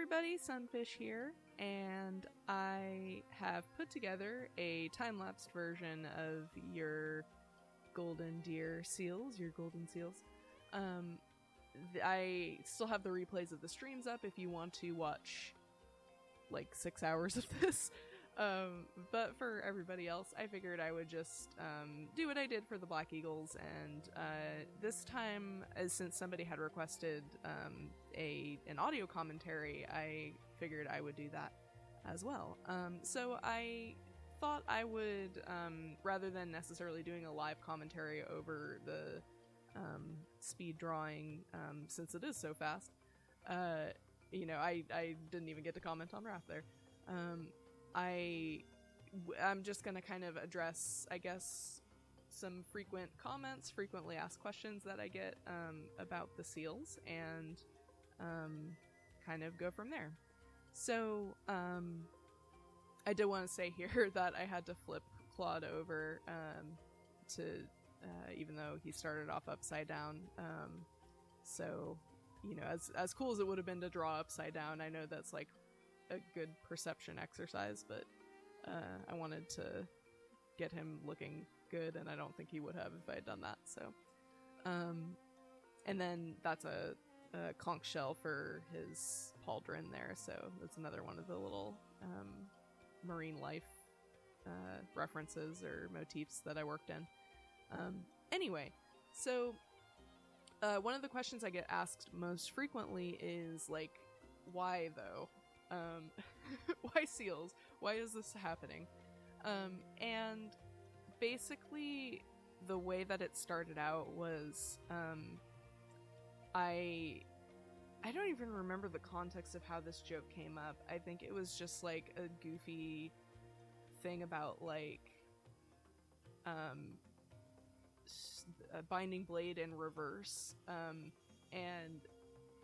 everybody, Sunfish here, and I have put together a time-lapsed version of your golden deer seals, your golden seals. I still have the replays of the streams up if you want to watch like 6 hours of this. But for everybody else, I figured I would just do what I did for the Black Eagles, and this time, since somebody had requested an audio commentary, I figured I would do that as well. So I thought I would, rather than necessarily doing a live commentary over the speed drawing, since it is so fast, I didn't even get to comment on Wrath there. I'm just going to kind of address, I guess, some frequently asked questions that I get about the seals, and kind of go from there. So, I did want to say here that I had to flip Claude over even though he started off upside down. So, as cool as it would have been to draw upside down, I know that's like a good perception exercise, but I wanted to get him looking good, and I don't think he would have if I had done that. So, and then that's a conch shell for his pauldron there, so that's another one of the little marine life references or motifs that I worked in. Anyway, so one of the questions I get asked most frequently is like, why though? Why seals? Why is this happening? And basically the way that it started out was I don't even remember the context of how this joke came up. I think it was just like a goofy thing about like Binding Blade in reverse, and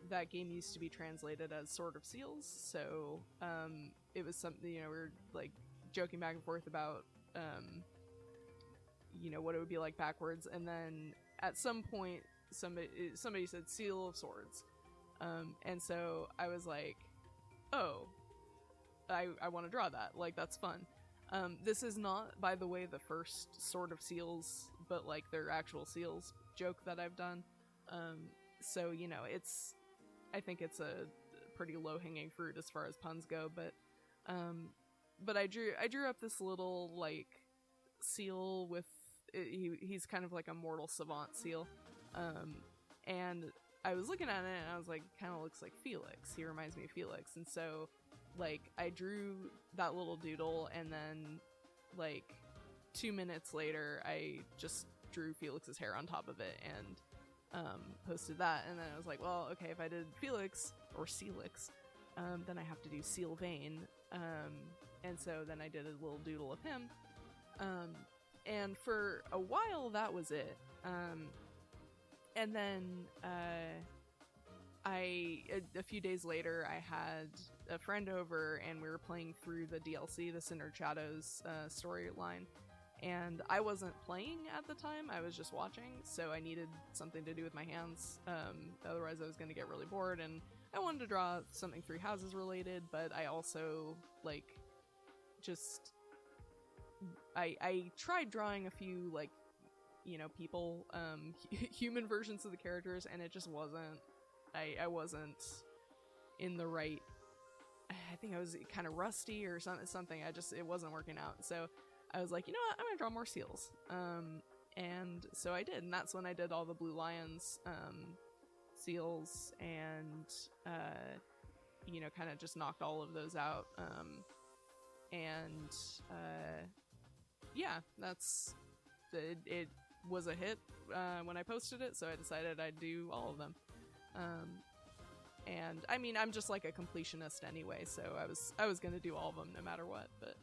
that game used to be translated as Sword of Seals, so it was something, we were like joking back and forth about what it would be like backwards, and then at some point somebody said Seal of Swords, and so I was like, oh, I want to draw that, like that's fun. This is not, by the way, the first Sword of Seals, but like their actual seals joke that I've done, so I think it's a pretty low-hanging fruit as far as puns go, but I drew up this little like seal with he's kind of like a mortal savant seal, and I was looking at it and I was like, kind of looks like Felix. He reminds me of Felix, and so like I drew that little doodle, and then like 2 minutes later I just drew Felix's hair on top of it and posted that, and then I was like, well, okay, if I did Felix or Celix, then I have to do Sylvain, and so then I did a little doodle of him, and for a while that was it, and then a few days later I had a friend over and we were playing through the DLC, the Sinnered Shadows storyline. And I wasn't playing at the time, I was just watching, so I needed something to do with my hands, otherwise I was going to get really bored, and I wanted to draw something Three Houses related, but I also, like, just, I tried drawing a few, like, people, human versions of the characters, and it just wasn't, I wasn't in the right, I think I was kind of rusty or something, it wasn't working out, so I was like, you know what, I'm gonna draw more seals. And so I did, and that's when I did all the Blue Lions seals, and kind of just knocked all of those out. Yeah, that's it was a hit when I posted it, so I decided I'd do all of them. And I mean, I'm just like a completionist anyway, so I was gonna do all of them no matter what, but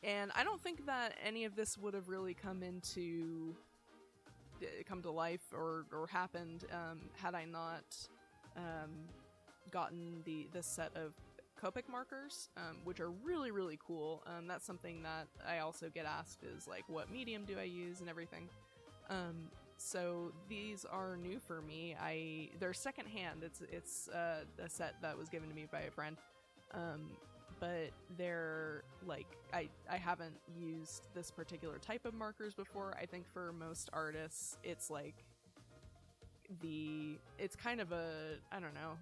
and I don't think that any of this would have really come to life or happened had I not gotten this set of Copic markers, which are really, really cool. That's something that I also get asked is like, what medium do I use and everything. So these are new for me. They're secondhand. It's a set that was given to me by a friend. But they're like, I haven't used this particular type of markers before. I think for most artists, it's like it's kind of a, I don't know,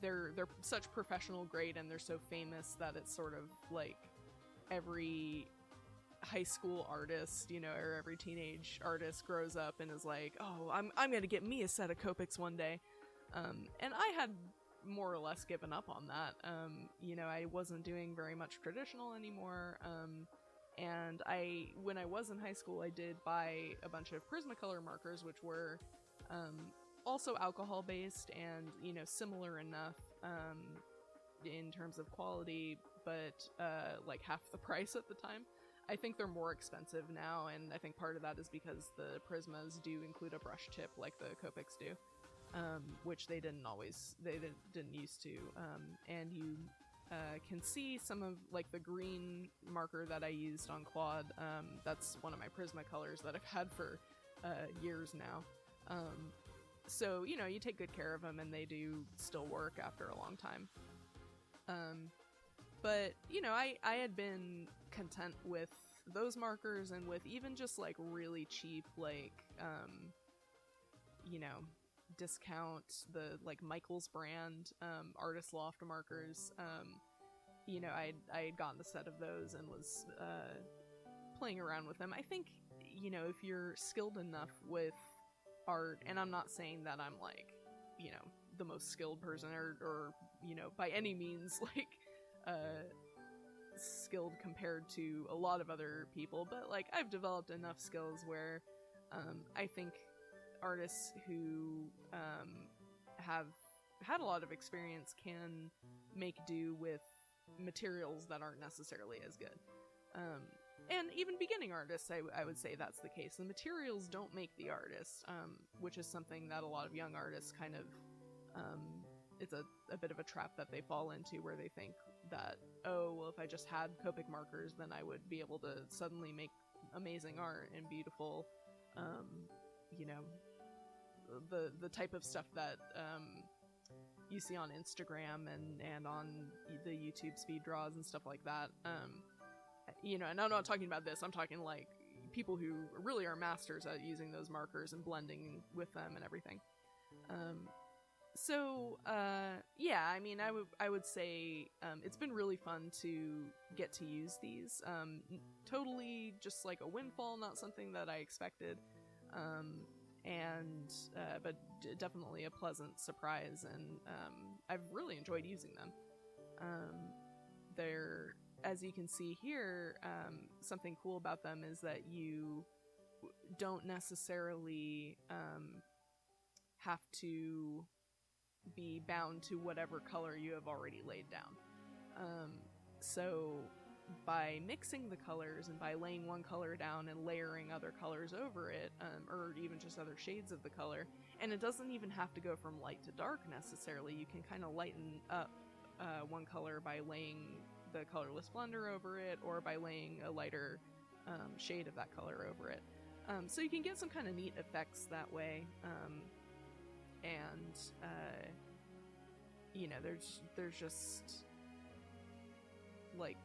they're such professional grade and they're so famous that it's sort of like every high school artist, you know, or every teenage artist grows up and is like, oh, I'm gonna get me a set of Copics one day. And I had more or less given up on that. You know, I wasn't doing very much traditional anymore. And when I was in high school, I did buy a bunch of Prismacolor markers, which were also alcohol based and, you know, similar enough in terms of quality, but like half the price at the time. I think they're more expensive now, and I think part of that is because the Prismas do include a brush tip like the Copics do. Which they didn't used to, and you can see some of like the green marker that I used on quad. That's one of my Prismacolors that I've had for years now. So, you know, you take good care of them and they do still work after a long time. But, you know, I had been content with those markers and with even just like really cheap, like, you know, discount, the like Michaels brand artist loft markers. You know, I had gotten a set of those and was playing around with them. I think, you know, if you're skilled enough with art, and I'm not saying that I'm like, you know, the most skilled person or you know, by any means like skilled compared to a lot of other people, but like I've developed enough skills where I think artists who have had a lot of experience can make do with materials that aren't necessarily as good. And even beginning artists, I would say that's the case. The materials don't make the artist, which is something that a lot of young artists kind of, it's a bit of a trap that they fall into, where they think that, oh, well, if I just had Copic markers, then I would be able to suddenly make amazing art and beautiful, you know, the type of stuff that you see on Instagram and on the YouTube speed draws and stuff like that. You know, and I'm not talking about this, I'm talking like people who really are masters at using those markers and blending with them and everything. So, yeah, I mean, I would say it's been really fun to get to use these. Totally just like a windfall, not something that I expected. But definitely a pleasant surprise, and I've really enjoyed using them. They're, as you can see here, something cool about them is that you don't necessarily have to be bound to whatever color you have already laid down. So by mixing the colors and by laying one color down and layering other colors over it, or even just other shades of the color, and it doesn't even have to go from light to dark necessarily, you can kind of lighten up one color by laying the colorless blender over it, or by laying a lighter shade of that color over it. So you can get some kind of neat effects that way. You know, there's just like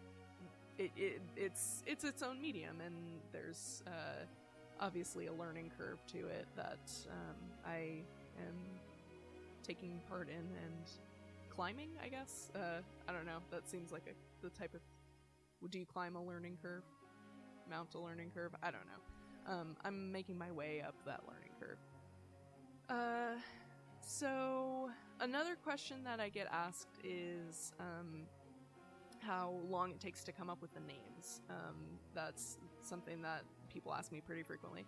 it's its own medium, and there's obviously a learning curve to it that I am taking part in and climbing, I guess. I don't know, that seems like the type of, do you climb a learning curve? Mount a learning curve? I don't know. I'm making my way up that learning curve. So another question that I get asked is how long it takes to come up with the names. That's something that people ask me pretty frequently.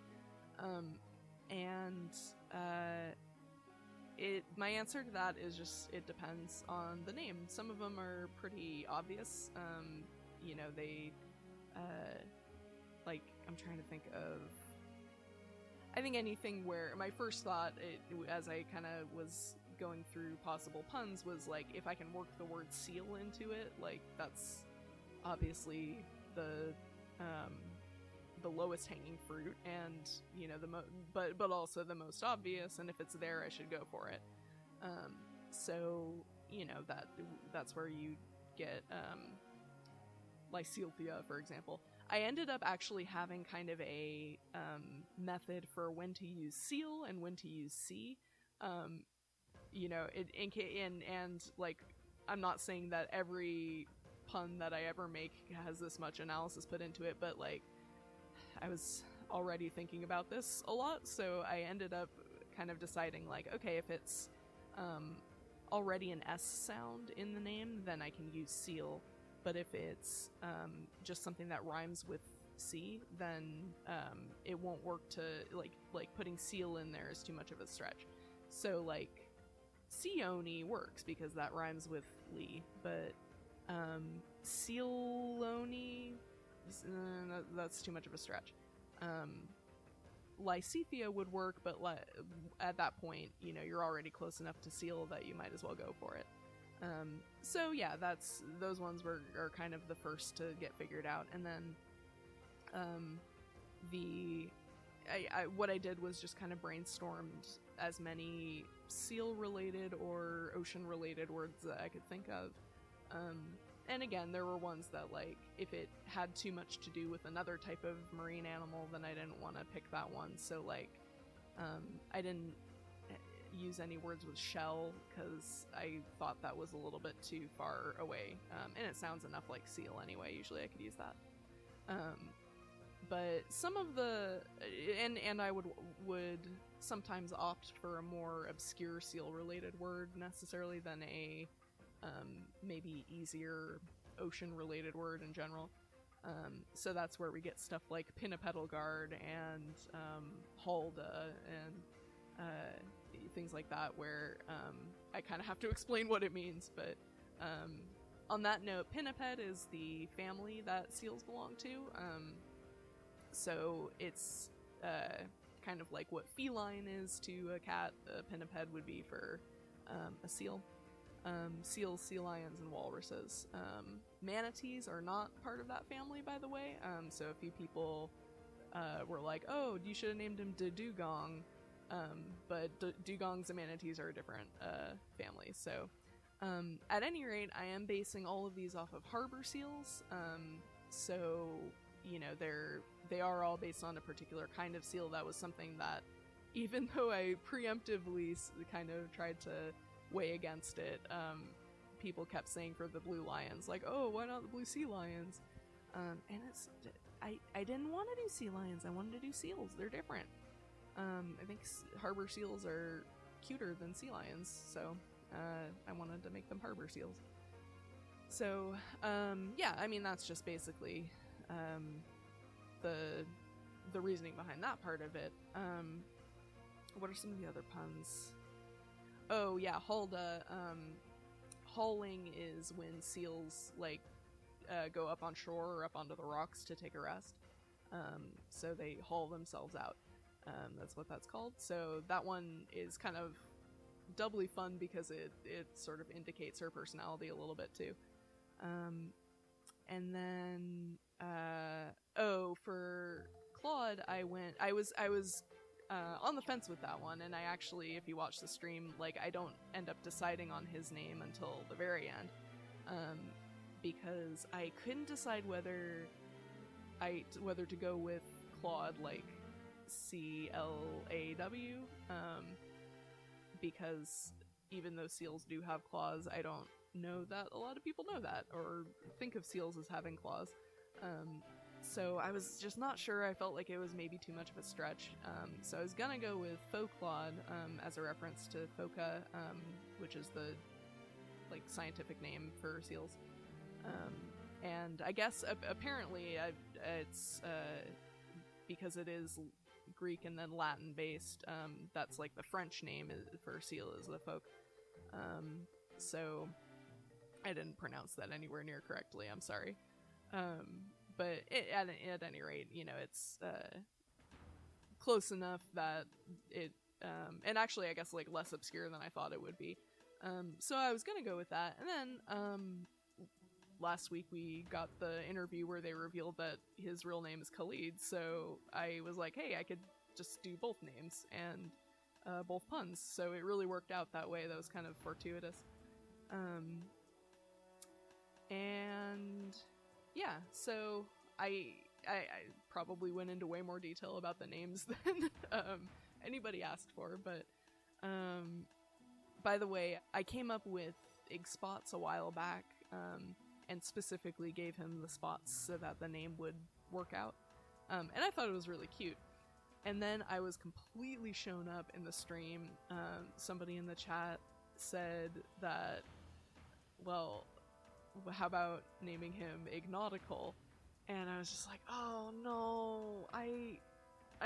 My answer to that is just, it depends on the name. Some of them are pretty obvious. You know, they, like, I'm trying to think of, I think anything where, my first thought, as I kind of was going through possible puns, was like, if I can work the word seal into it, like, that's obviously the the lowest hanging fruit, and you know but also the most obvious. And if it's there, I should go for it. So you know that's where you get Lysilthia, for example. I ended up actually having kind of a method for when to use seal and when to use sea. You know, and like, I'm not saying that every pun that I ever make has this much analysis put into it, but like, I was already thinking about this a lot, so I ended up kind of deciding like, okay, if it's already an S sound in the name, then I can use seal. But if it's just something that rhymes with C, then it won't work to, like putting seal in there is too much of a stretch. So, like, Seoni works because that rhymes with Lee, but Sealoni, that's too much of a stretch. Lysithia would work, but at that point, you know, you're already close enough to seal that you might as well go for it. So yeah, those ones are kind of the first to get figured out, and then what I did was just kind of brainstormed as many seal related or ocean related words that I could think of. And again, there were ones that, like, if it had too much to do with another type of marine animal, then I didn't want to pick that one. So like, I didn't use any words with shell because I thought that was a little bit too far away, and it sounds enough like seal anyway. Usually I could use that, but some of the and I would sometimes opt for a more obscure seal related word necessarily than a maybe easier ocean related word in general. So that's where we get stuff like Pinnipedalgard and Halda and things like that, where I kind of have to explain what it means. But on that note, Pinniped is the family that seals belong to. So it's kind of like what feline is to a cat, a pinniped would be for a seal. Seals, sea lions, and walruses. Manatees are not part of that family, by the way. So a few people were like, oh, you should have named him Dugong. But dugongs and manatees are a different family. So at any rate, I am basing all of these off of harbor seals. So, you know, they are all based on a particular kind of seal. That was something that, even though I preemptively kind of tried to weigh against it, people kept saying for the blue lions, like, oh, why not the blue sea lions? And I didn't want to do sea lions. I wanted to do seals. They're different. I think harbor seals are cuter than sea lions, so I wanted to make them harbor seals. So yeah, I mean, that's just basically the reasoning behind that part of it. What are some of the other puns? Oh yeah, Halda. Hauling is when seals like go up on shore or up onto the rocks to take a rest. So they haul themselves out. That's what that's called. So that one is kind of doubly fun because it sort of indicates her personality a little bit too. And then for Claude, I was on the fence with that one, and I actually, if you watch the stream, like, I don't end up deciding on his name until the very end, because I couldn't decide whether to go with Claude, like C-L-A-W, because even though seals do have claws, I don't know that a lot of people know that or think of seals as having claws. So I was just not sure. I felt like it was maybe too much of a stretch. So I was gonna go with Folklod as a reference to Foca, which is the like scientific name for seals. And I guess apparently it's because it is Greek and then Latin based. That's like the French name for seal is the Folk. So I didn't pronounce that anywhere near correctly. I'm sorry. But at any rate, you know, it's close enough that it, and actually, I guess, like, less obscure than I thought it would be. So I was gonna go with that, and then, last week we got the interview where they revealed that his real name is Khalid, so I was like, hey, I could just do both names and both puns, so it really worked out that way. That was kind of fortuitous. And yeah, so I probably went into way more detail about the names than anybody asked for, but by the way, I came up with Ig Spots a while back, and specifically gave him the spots so that the name would work out, and I thought it was really cute. And then I was completely shown up in the stream. Somebody in the chat said that, well, how about naming him Ignautical? And I was just like, oh no, I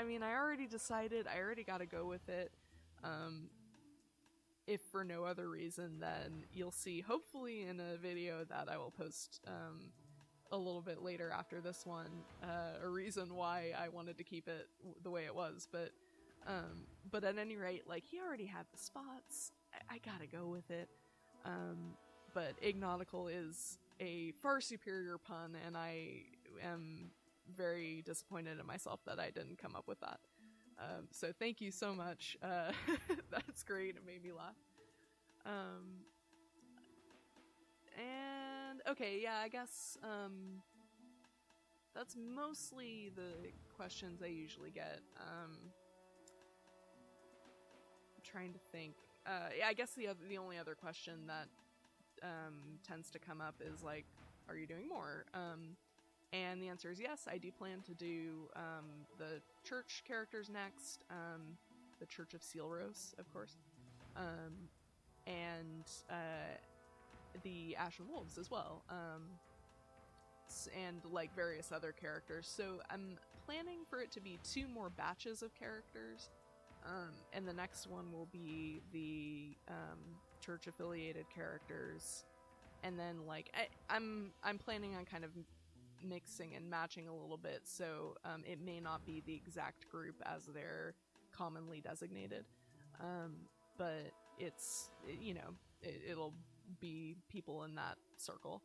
mean, I already decided, I already gotta go with it. If for no other reason, then you'll see, hopefully in a video that I will post a little bit later after this one, a reason why I wanted to keep it the way it was. But at any rate, like, he already had the spots, I gotta go with it. But Ignautical is a far superior pun, and I am very disappointed in myself that I didn't come up with that. So thank you so much. That's great. It made me laugh. And okay, yeah, I guess that's mostly the questions I usually get. I'm trying to think. Yeah, I guess the only other question that tends to come up is like, are you doing more? And the answer is yes, I do plan to do the church characters next, the Church of Sealros, of course, and the Ashen Wolves as well, and like various other characters. So I'm planning for it to be 2 more batches of characters, and the next one will be the church affiliated characters, and then like I'm planning on kind of mixing and matching a little bit, so it may not be the exact group as they're commonly designated, but it's, you know, it'll be people in that circle.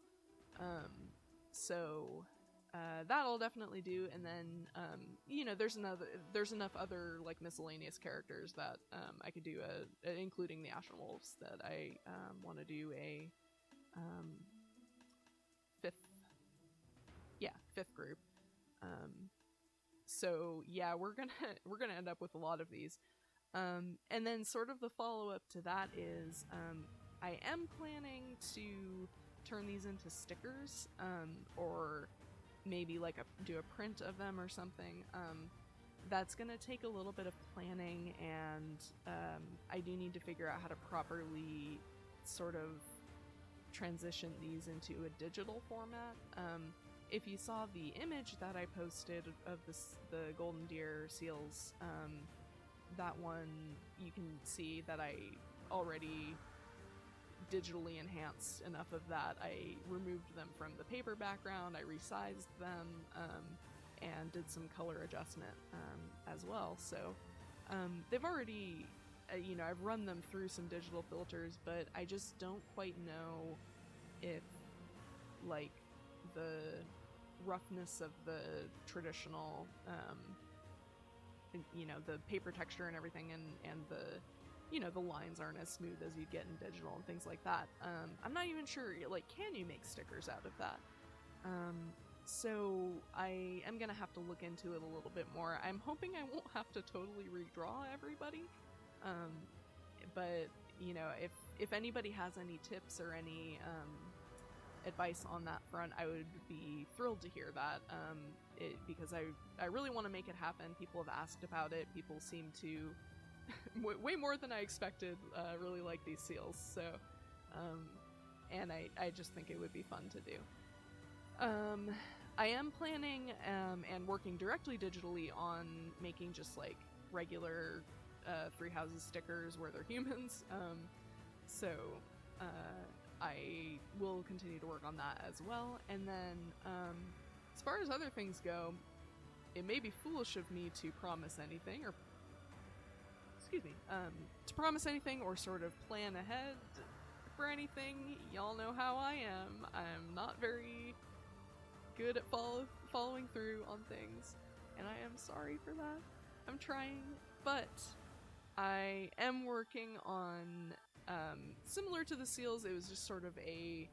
So that'll definitely do, and then you know, there's enough other like miscellaneous characters that I could do, including the Ashen Wolves, that I want to do a fifth group. So yeah, we're gonna end up with a lot of these. And then sort of the follow-up to that is I am planning to turn these into stickers, or maybe like do a print of them or something. That's gonna take a little bit of planning, and I do need to figure out how to properly sort of transition these into a digital format. If you saw the image that I posted of the golden deer seals, that one, you can see that I already digitally enhanced enough of that. I removed them from the paper background, I resized them, and did some color adjustment as well. So they've already, you know, I've run them through some digital filters, but I just don't quite know if, like, the roughness of the traditional, you know, the paper texture and everything, and the, you know, the lines aren't as smooth as you'd get in digital and things like that. I'm not even sure, like, can you make stickers out of that? So I am gonna have to look into it a little bit more. I'm hoping I won't have to totally redraw everybody, but, you know, if anybody has any tips or any advice on that front, I would be thrilled to hear that, because I really want to make it happen. People have asked about it. People seem to, way more than I expected, really like these seals. So, and I just think it would be fun to do. I am planning and working directly digitally on making just like regular Three Houses stickers where they're humans. So I will continue to work on that as well. And then as far as other things go, it may be foolish of me to promise anything, or to promise anything or sort of plan ahead for anything. Y'all know how I am. I'm not very good at following through on things, and I am sorry for that. I'm trying, but I am working on, similar to the seals, it was just sort of a,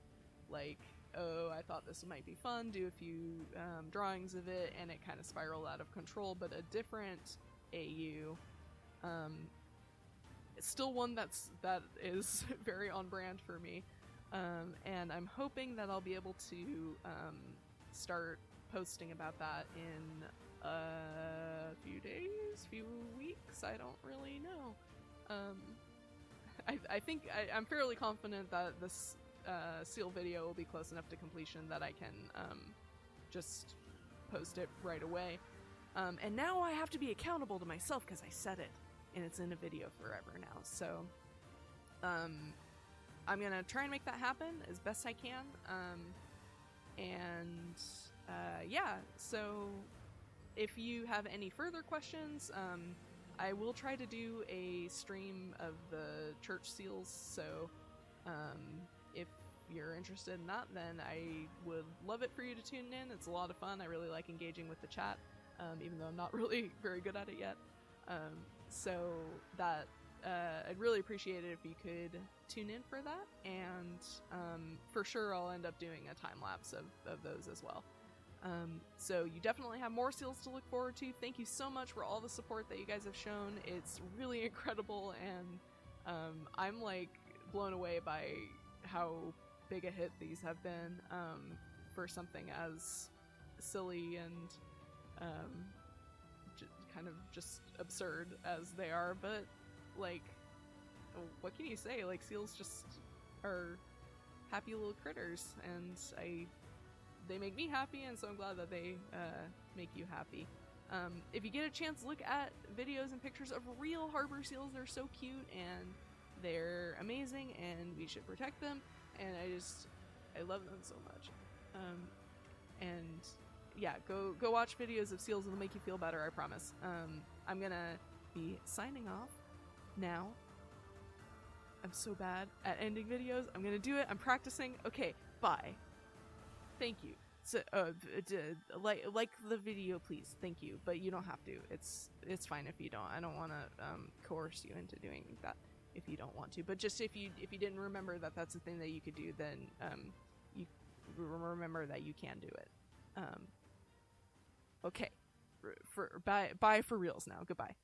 like, oh, I thought this might be fun, do a few drawings of it, and it kind of spiraled out of control, but a different AU. It's still one that is very on brand for me, and I'm hoping that I'll be able to start posting about that in a few days, few weeks, I don't really know. I think I'm fairly confident that this seal video will be close enough to completion that I can just post it right away. And now I have to be accountable to myself because I said it, and it's in a video forever now. So I'm gonna try and make that happen as best I can. Yeah, so if you have any further questions, I will try to do a stream of the church seals, so if you're interested in that, then I would love it for you to tune in. It's a lot of fun. I really like engaging with the chat, even though I'm not really very good at it yet. So that I'd really appreciate it if you could tune in for that, and for sure I'll end up doing a time-lapse of those as well. So you definitely have more seals to look forward to. Thank you so much for all the support that you guys have shown. It's really incredible, and I'm like blown away by how big a hit these have been for something as silly and kind of just absurd as they are. But like, what can you say? Like, seals just are happy little critters, and they make me happy, and so I'm glad that they make you happy. If you get a chance, look at videos and pictures of real harbor seals. They're so cute, and they're amazing, and we should protect them, and I love them so much. And yeah, go watch videos of seals. It'll make you feel better, I promise. I'm gonna be signing off now. I'm so bad at ending videos. I'm gonna do it. I'm practicing. Okay, bye. Thank you. So, like the video, please. Thank you, but you don't have to. It's fine if you don't. I don't want to coerce you into doing that if you don't want to. But just if you didn't remember that that's a thing that you could do, then you remember that you can do it. Okay. Bye for reals now. Goodbye.